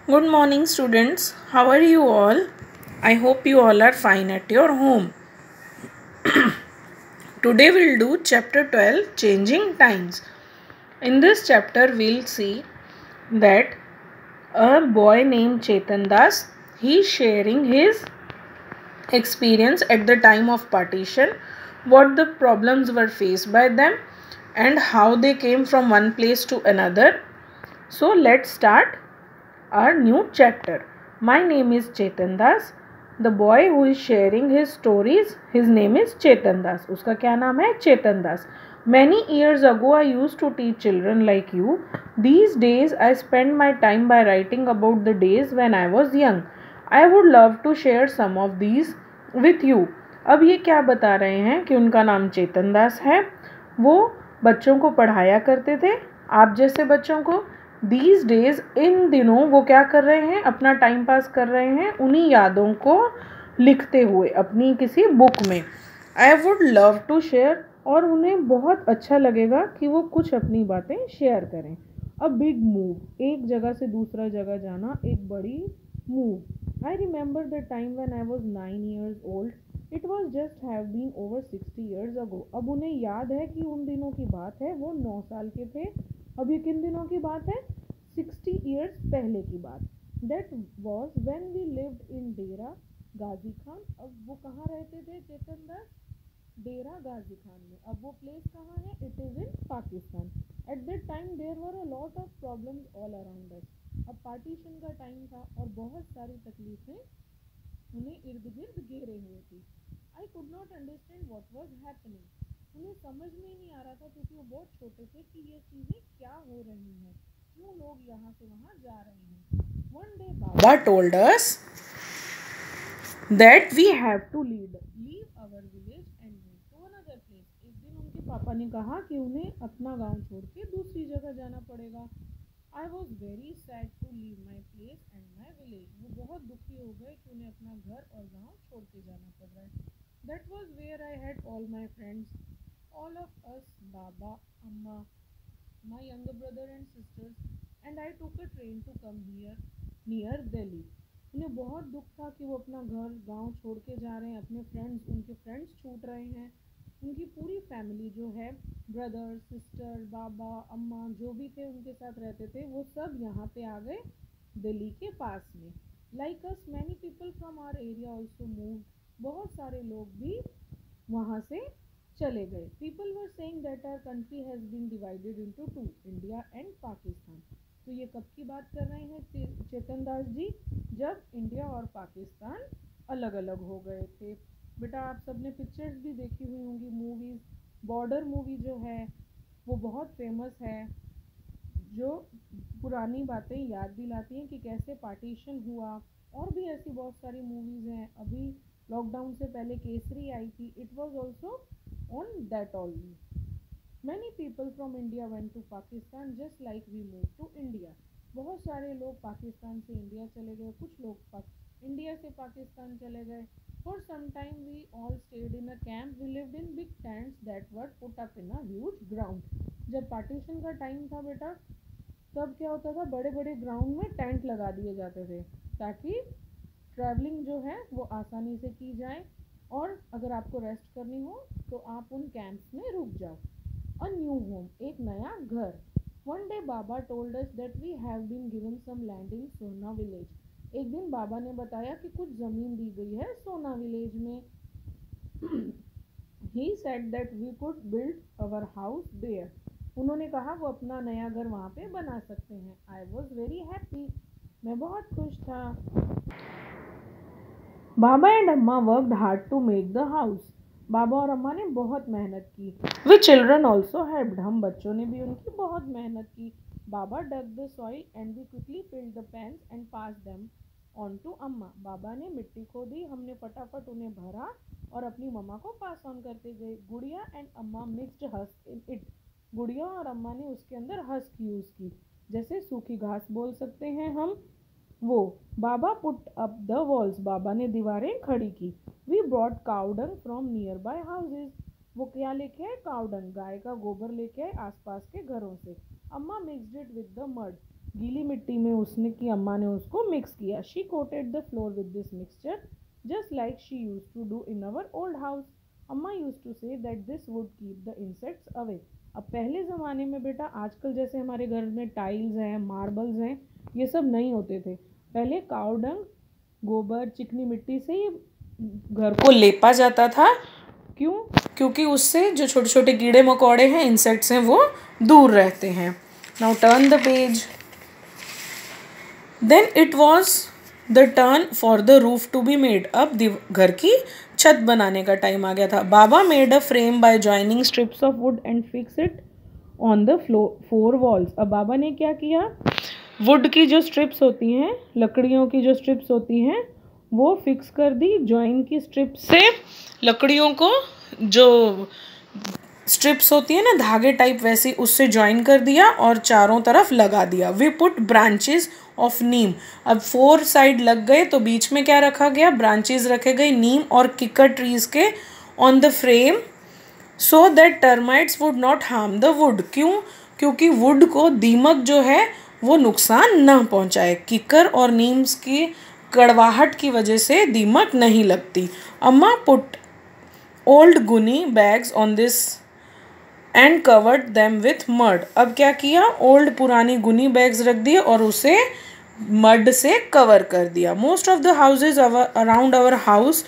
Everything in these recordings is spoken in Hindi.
Good morning, students. How are you all? I hope you all are fine at your home. Today we'll do chapter 12 Changing Times. In this chapter, we'll see that a boy named Chetan Das, he's sharing his experience at the time of partition, what the problems were faced by them, and how they came from one place to another. So let's start our new chapter. My name is Chetan Das. The boy who is sharing his stories, his name is Chetan Das. उसका क्या नाम है? Chetan Das. Many years ago I used to teach children like you. These days I spend my time by writing about the days when I was young. I would love to share some of these with you. अब ये क्या बता रहे हैं कि उनका नाम चेतन दास है, वो बच्चों को पढ़ाया करते थे, आप जैसे बच्चों को. These days, इन दिनों वो क्या कर रहे हैं? अपना टाइम पास कर रहे हैं उन्हीं यादों को लिखते हुए अपनी किसी बुक में. I would love to share, और उन्हें बहुत अच्छा लगेगा कि वो कुछ अपनी बातें शेयर करें. अ बिग मूव, एक जगह से दूसरा जगह जाना, एक बड़ी move. I remember the time when I was 9 years old. It was just have been over 60 years ago. अब उन्हें याद है कि उन दिनों की बात है, वो 9 साल के थे. अब ये किन दिनों की बात है? 60 years पहले की बात. That was when we lived in डेरा गाजी खान. अब वो कहाँ रहते थे चेतन दास? डेरा गाजी खान में. अब वो प्लेस कहाँ है? It is in Pakistan. At that time there were a lot of problems all around us. अब पार्टीशन का टाइम था और बहुत सारी तकलीफें उन्हें इर्द गिर्द घेरे हुए थी. I could not understand what was happening. उन्हें समझ में नहीं आ रहा था क्योंकि वो बहुत छोटे थे कि ये चीज़ें क्या हो रही हैं, क्यों लोग यहाँ से वहाँ जा रहे हैं. One day Baba told us that we have to leave our village and move to another place. एक दिन उनके पापा ने कहा कि उन्हें अपना गांव छोड़ के दूसरी जगह जाना पड़ेगा. I was very sad to leave my place and my village. वो बहुत दुखी हो गए कि उन्हें अपना घर और गाँव छोड़ के जाना पड़ रहा है. That was where I had all my friends, all of us, Baba, Amma, my younger brother and sisters, and I took a train to come here near Delhi. उन्हें बहुत दुख था कि वो अपना घर गांव छोड़ के जा रहे हैं, अपने फ्रेंड्स, उनके फ्रेंड्स छूट रहे हैं. उनकी पूरी फैमिली जो है, ब्रदर, सिस्टर, बाबा, अम्मा, जो भी थे उनके साथ रहते थे, वो सब यहाँ पे आ गए दिल्ली के पास में. Like us many people from our area also move. बहुत सारे लोग भी वहाँ से चले गए. People were saying that our country has been divided into two, India and Pakistan. तो ये कब की बात कर रहे हैं चेतन दास जी? जब इंडिया और पाकिस्तान अलग अलग हो गए थे. बेटा आप सबने पिक्चर्स भी देखी हुई होंगी, मूवीज़. बॉर्डर मूवी जो है वो बहुत फेमस है, जो पुरानी बातें याद दिलाती हैं कि कैसे पार्टीशन हुआ. और भी ऐसी बहुत सारी मूवीज़ हैं. अभी लॉकडाउन से पहले केसरी आई थी. It was also on that only. Many people from India went to Pakistan just like we moved to India. बहुत सारे लोग पाकिस्तान से इंडिया चले गए, कुछ लोग इंडिया से पाकिस्तान चले गए. For some time we all stayed in a camp. We lived in big tents that were put up in a huge ground. जब पार्टीशन का टाइम था बेटा, तब क्या होता था? बड़े बड़े ग्राउंड में टेंट लगा दिए जाते थे ताकि ट्रैवलिंग जो है वो आसानी से की जाए, और अगर आपको रेस्ट करनी हो तो आप उन कैंप्स में रुक जाओ. अ न्यू होम, एक नया घर. One day Baba told us that we have been given some land in Sona village. एक दिन बाबा ने बताया कि कुछ ज़मीन दी गई है सोना विलेज में. He said that we could build our house there. उन्होंने कहा वो अपना नया घर वहाँ पे बना सकते हैं. आई वॉज वेरी हैप्पी, मैं बहुत खुश था. Baba and Amma worked hard to make the house. बाबा और अम्मा ने बहुत मेहनत की. We children also helped. हम बच्चों ने भी उनकी बहुत मेहनत की. Baba dug the soil and we quickly filled the pans and pass them on to Amma. बाबा ने मिट्टी खोदी, हमने फटाफट उन्हें भरा और अपनी मम्मा को पास ऑन करते गए. गुड़िया एंड अम्मा मिक्स्ड हस्क इन इट. गुड़िया और अम्मा ने उसके अंदर हस्क यूज़ की, जैसे सूखी घास बोल सकते हैं हम वो. Baba put up the walls. Baba ने दीवारें खड़ी की. We brought cow dung from nearby houses. वो क्या लेके आए? काउडंग, गाय का गोबर लेके आए आसपास के घरों से. अम्मा mixed it with the mud. गीली मिट्टी में उसने की अम्मा ने उसको मिक्स किया। She coated the floor with this mixture just like she use to do in our old house. Amma use to say that this would keep the insects away. अब पहले ज़माने में बेटा आजकल जैसे हमारे घर में टाइल्स हैं, मार्बल्स हैं, ये सब नहीं होते थे। पहले काऊ डंग, गोबर, चिकनी मिट्टी से ये घर को लेपा जाता था। क्यों? क्योंकि उससे जो छोटे छोटे कीड़े मकोड़े हैं, इंसेक्ट्स हैं, वो दूर रहते हैं। Now turn the page. Then it was the turn for the roof to be made. अब घर की छत बनाने का टाइम आ गया था। Baba made a frame by joining strips of wood and fix it on the four walls. अब बाबा ने क्या किया, वुड की जो स्ट्रिप्स होती हैं, लकड़ियों की जो स्ट्रिप्स होती हैं, वो फिक्स कर दी। जॉइन की स्ट्रिप्स से लकड़ियों को, जो स्ट्रिप्स होती है ना धागे टाइप, वैसी उससे ज्वाइन कर दिया और चारों तरफ लगा दिया। वी पुट ब्रांचेस ऑफ नीम। अब 4 साइड लग गए तो बीच में क्या रखा गया, ब्रांचेस रखे गए नीम और किकर ट्रीज के on the frame so that termites would not harm the wood. क्यों? क्योंकि वुड को दीमक जो है वो नुकसान न पहुंचाए। किकर और नीम्स की कड़वाहट की वजह से दीमक नहीं लगती। अम्मा पुट ओल्ड गुनी bags on this and covered them with mud. अब क्या किया, ओल्ड पुरानी गुनी बैग्स रख दिए और उसे मड से कवर कर दिया। Most of the houses around our house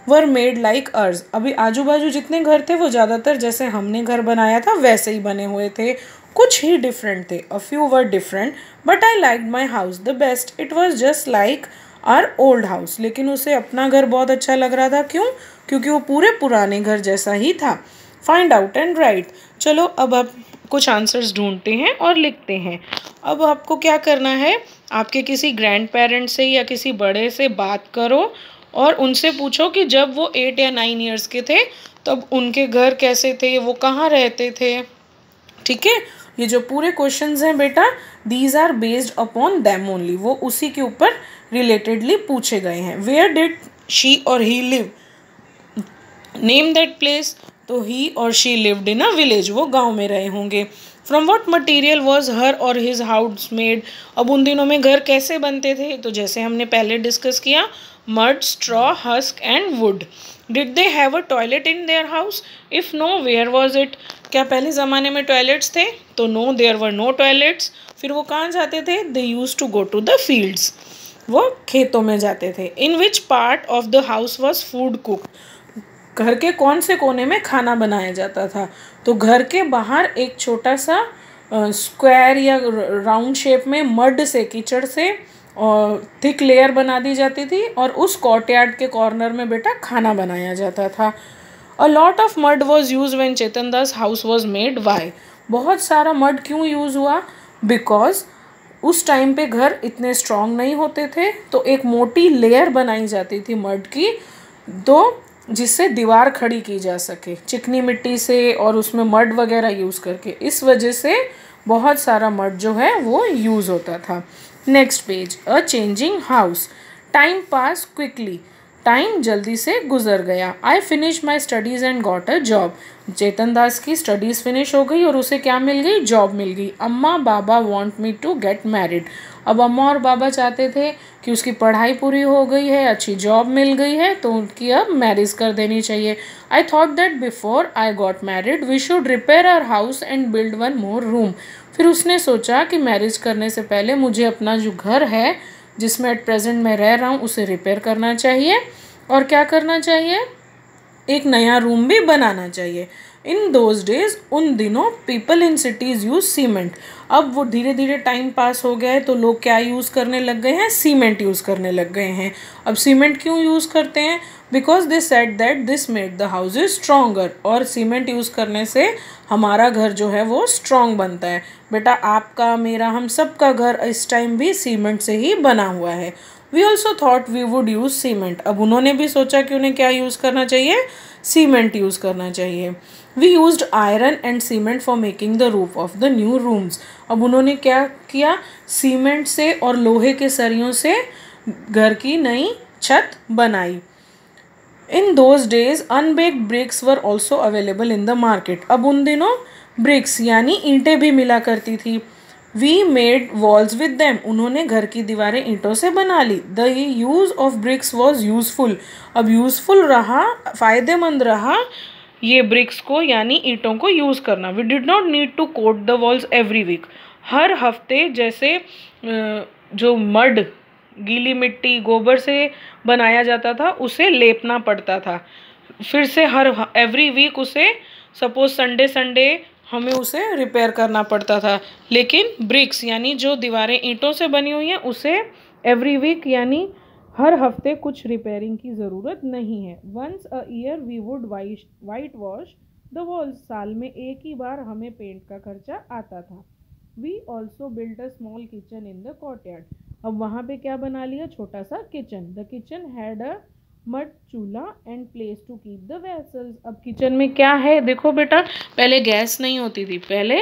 were made like ours. अभी आजू बाजू जितने घर थे वो ज़्यादातर जैसे हमने घर बनाया था वैसे ही बने हुए थे, कुछ ही डिफरेंट थे। A few were different but I like my house the best. It was just like our old house. लेकिन उसे अपना घर बहुत अच्छा लग रहा था। क्यों? क्योंकि वो पूरे पुराने घर जैसा ही था। Find out and right. चलो अब आप कुछ आंसर्स ढूंढते हैं और लिखते हैं। अब आपको क्या करना है, आपके किसी ग्रैंड पेरेंट्स से या किसी बड़े से बात करो और उनसे पूछो कि जब वो 8 या 9 ईयर्स के थे तब उनके घर कैसे थे, वो कहाँ रहते थे। ठीक है, ये जो पूरे क्वेश्चंस हैं बेटा, these are based upon them only, वो उसी के ऊपर रिलेटेडली पूछे गए हैं। वेयर डिड शी और he live, name that place. तो ही और she lived in a village, वो गांव में रहे होंगे। From what material was her और हिज हाउस मेड। अब उन दिनों में घर कैसे बनते थे, तो जैसे हमने पहले डिस्कस किया, mud, straw, husk and wood. Did they have a toilet in their house, if no where was it. क्या पहले ज़माने में टॉयलेट्स थे? तो no, there were no toilets. फिर वो कहाँ जाते थे? They use to go to the fields, वो खेतों में जाते थे। In which part of the house was food cook, घर के कौन से कोने में खाना बनाया जाता था? तो घर के बाहर एक छोटा सा स्क्वायर या राउंड शेप में मड से, कीचड़ से और थिक लेयर बना दी जाती थी और उस कोर्टयार्ड के कॉर्नर में बेटा खाना बनाया जाता था। A lot of mud was use when Chetan Das house was made. Why? बहुत सारा मड क्यों यूज़ हुआ? बिकॉज उस टाइम पे घर इतने स्ट्रॉन्ग नहीं होते थे, तो एक मोटी लेयर बनाई जाती थी मड की, तो जिससे दीवार खड़ी की जा सके चिकनी मिट्टी से और उसमें मड वगैरह यूज़ करके। इस वजह से बहुत सारा मड जो है वो यूज़ होता था। Next page. A changing house. Time pass quickly, time जल्दी से गुजर गया। I finish my studies and got a job. Chetan Das की स्टडीज़ फिनिश हो गई और उसे क्या मिल गई? जॉब मिल गई। Amma Baba want me to get married. अब अम्मा और बाबा चाहते थे कि उसकी पढ़ाई पूरी हो गई है, अच्छी जॉब मिल गई है, तो उनकी अब मैरिज कर देनी चाहिए। I thought that before I got married we should repair our house and build one more room. फिर उसने सोचा कि मैरिज करने से पहले मुझे अपना जो घर है जिसमें एट प्रेजेंट मैं रह रहा हूँ उसे रिपेयर करना चाहिए और क्या करना चाहिए, एक नया रूम भी बनाना चाहिए। इन दोज डेज, उन दिनों, people in cities use cement. अब वो धीरे धीरे टाइम पास हो गया है तो लोग क्या यूज़ करने लग गए हैं? सीमेंट यूज़ करने लग गए हैं। अब सीमेंट क्यों यूज़ करते हैं? Because they said that this made the houses stronger. और सीमेंट यूज़ करने से हमारा घर जो है वो स्ट्रॉन्ग बनता है। बेटा आपका, मेरा, हम सब का घर इस टाइम भी सीमेंट से ही बना हुआ है। We also thought we would use cement. अब उन्होंने भी सोचा कि उन्हें क्या यूज़ करना चाहिए? सीमेंट यूज़ करना चाहिए। We used iron and cement for making the roof of the new rooms. अब उन्होंने क्या किया? सीमेंट से और लोहे के सरियों से घर की नई छत बनाई। In those days unbaked bricks were also available in the market. अब उन दिनों ब्रिक्स यानी ईंटें भी मिला करती थी। We made walls with them, उन्होंने घर की दीवारें ईंटों से बना ली. The use of bricks was useful, अब यूजफुल रहा, फायदेमंद रहा ये ब्रिक्स को यानी ईंटों को यूज़ करना. We did not need to coat the walls every week, हर हफ्ते जैसे जो मड गीली मिट्टी गोबर से बनाया जाता था उसे लेपना पड़ता था. फिर से हर एवरी वीक उसे सपोज संडे संडे हमें उसे रिपेयर करना पड़ता था. लेकिन ब्रिक्स यानी जो दीवारें ईंटों से बनी हुई हैं उसे एवरी वीक यानी हर हफ्ते कुछ रिपेयरिंग की ज़रूरत नहीं है. Once a year we would whitewash the walls, साल में एक ही बार हमें पेंट का खर्चा आता था. We also built a small kitchen in the courtyard, अब वहाँ पे क्या बना लिया, छोटा सा kitchen. The kitchen had a mud chulha and place to keep the vessels. अब किचन में क्या है देखो बेटा, पहले गैस नहीं होती थी, पहले